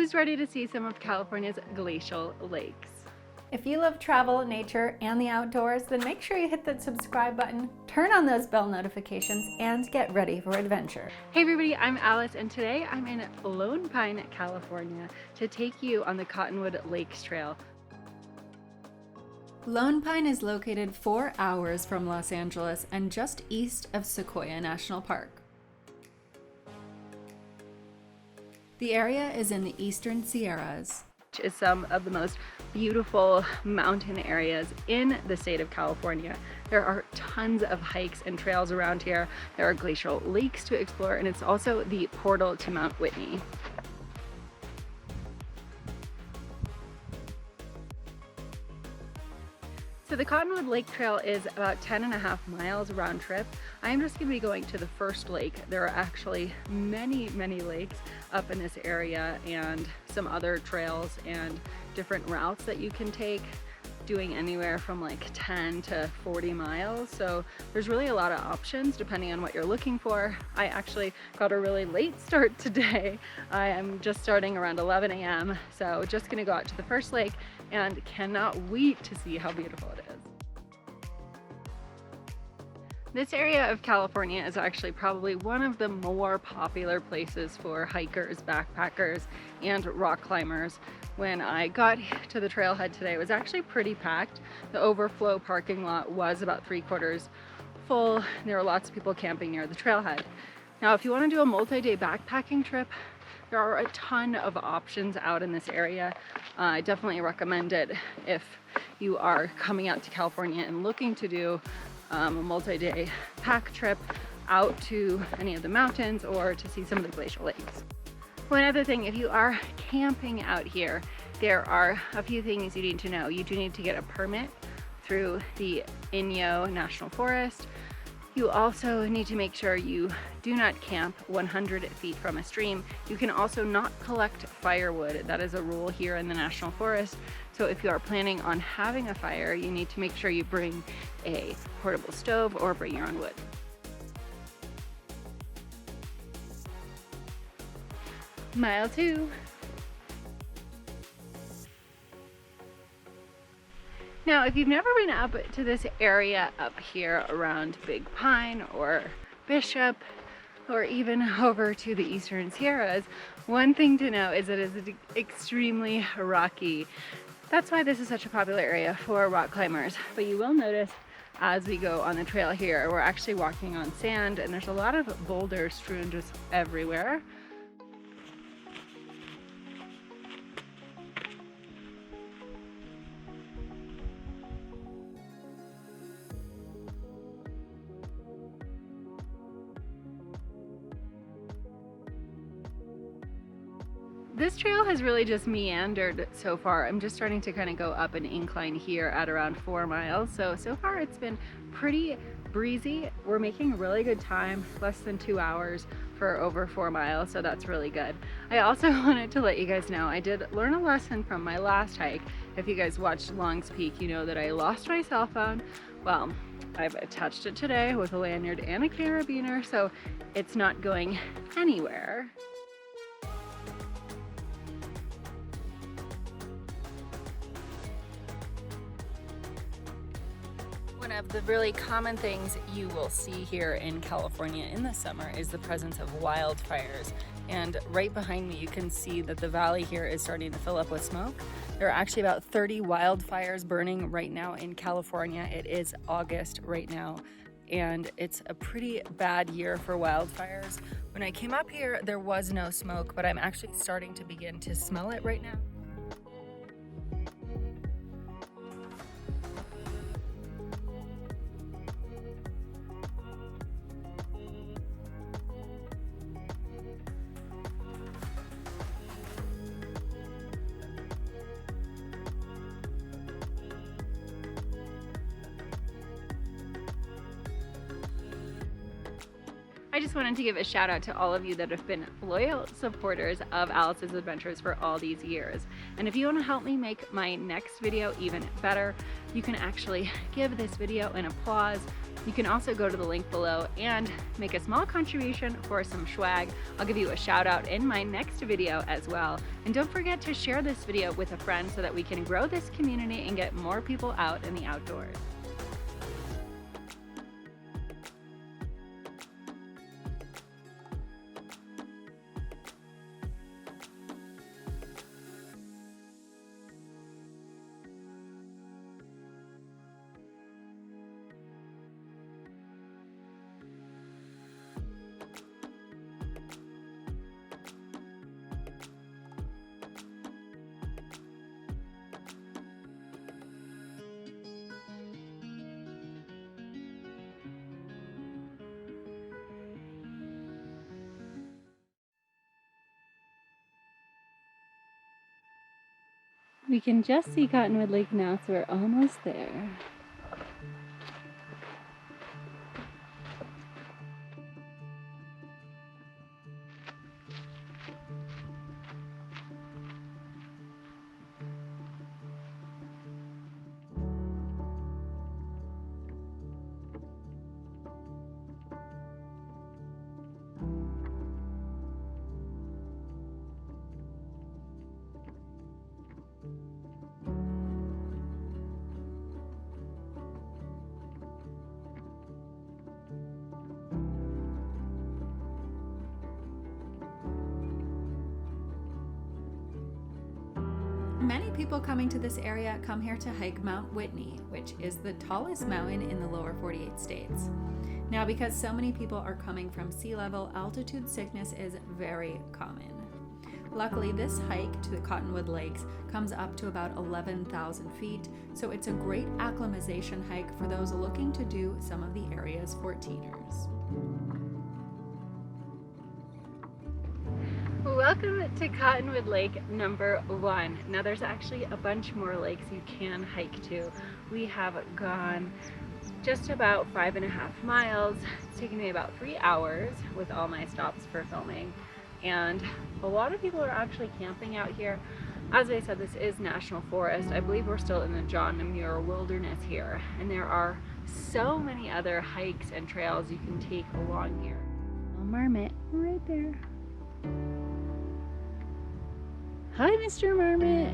Who's ready to see some of California's glacial lakes? If you love travel, nature, and the outdoors, then make sure you hit that subscribe button, turn on those bell notifications, and get ready for adventure. Hey everybody, I'm Alice, and today I'm in Lone Pine, California to take you on the Cottonwood Lakes Trail. Lone Pine is located 4 hours from Los Angeles and just east of Sequioa National Park. The area is in the eastern Sierras, Which is some of the most beautiful mountain areas in the state of California. There are tons of hikes and trails around here. There are glacial lakes to explore, and it's also the portal to Mount Whitney. So the Cottonwood Lake Trail is about 10.5 miles round trip. I'm just going to be going to the first lake. There are actually many lakes up in this area and some other trails and different routes that you can take, doing anywhere from like 10 to 40 miles. So there's really a lot of options depending on what you're looking for. I actually got a really late start today. I am just starting around 11 a.m. So just gonna go out to the first lake and cannot wait to see how beautiful it is. This area of California is actually probably one of the more popular places for hikers, backpackers, and rock climbers. When I got to the trailhead today, it was actually pretty packed. The overflow parking lot was about 3/4 full. There were lots of people camping near the trailhead. Now, if you want to do a multi-day backpacking trip, there are a ton of options out in this area. I definitely recommend it if you are coming out to California and looking to do a multi-day pack trip out to any of the mountains or to see some of the glacial lakes. One other thing, if you are camping out here, there are a few things you need to know. You do need to get a permit through the Inyo National Forest. You also need to make sure you do not camp 100 feet from a stream. You can also not collect firewood. That is a rule here in the National Forest. So if you are planning on having a fire, you need to make sure you bring a portable stove or bring your own wood. Mile 2. Now, if you've never been up to this area up here around Big Pine or Bishop, or even over to the eastern Sierras, one thing to know is that it is extremely rocky. That's why this is such a popular area for rock climbers. But you will notice as we go on the trail here, we're actually walking on sand, and there's a lot of boulders strewn just everywhere. This trail has really just meandered so far. I'm just starting to kind of go up an incline here at around 4 miles. So far it's been pretty breezy. We're making really good time, less than 2 hours for over 4 miles, so that's really good. I also wanted to let you guys know I did learn a lesson from my last hike. If you guys watched Long's Peak, you know that I lost my cell phone. Well, I've attached it today with a lanyard and a carabiner, so it's not going anywhere. One of the really common things you will see here in California in the summer is the presence of wildfires. And right behind me, you can see that the valley here is starting to fill up with smoke. There are actually about 30 wildfires burning right now in California. It is August right now, and it's a pretty bad year for wildfires. When I came up here, there was no smoke, but I'm actually starting to begin to smell it right now. just wanted to give a shout out to all of you that have been loyal supporters of Alice's Adventures for all these years. And if you want to help me make my next video even better, you can actually give this video an applause. You can also go to the link below and make a small contribution for some swag. I'll give you a shout out in my next video as well. And don't forget to share this video with a friend so that we can grow this community and get more people out in the outdoors. We can just see Cottonwood Lake now, so we're almost there. Many people coming to this area come here to hike Mount Whitney, which is the tallest mountain in the lower 48 states. Now, because so many people are coming from sea level, altitude sickness is very common. Luckily, this hike to the Cottonwood Lakes comes up to about 11,000 feet, so it's a great acclimatization hike for those looking to do some of the area's 14ers. Welcome to Cottonwood Lake number 1. Now there's actually a bunch more lakes you can hike to. We have gone just about 5.5 miles. It's taken me about 3 hours with all my stops for filming. And a lot of people are actually camping out here. As I said, this is National Forest. I believe we're still in the John Muir Wilderness here. And there are so many other hikes and trails you can take along here. A marmot right there. Hi, Mr. Marmot.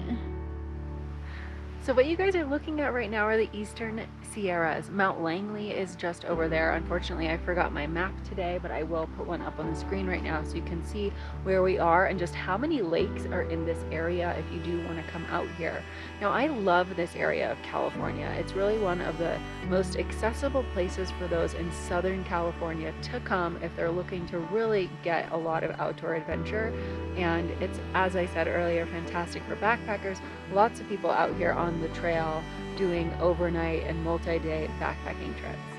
So what you guys are looking at right now are the Eastern Sierras. Mount Langley is just over there. Unfortunately, I forgot my map today, but I will put one up on the screen right now so you can see where we are and just how many lakes are in this area if you do want to come out here. Now, I love this area of California. It's really one of the most accessible places for those in Southern California to come if they're looking to really get a lot of outdoor adventure. And it's, as I said earlier, fantastic for backpackers. Lots of people out here on the trail doing overnight and multi-day backpacking trips.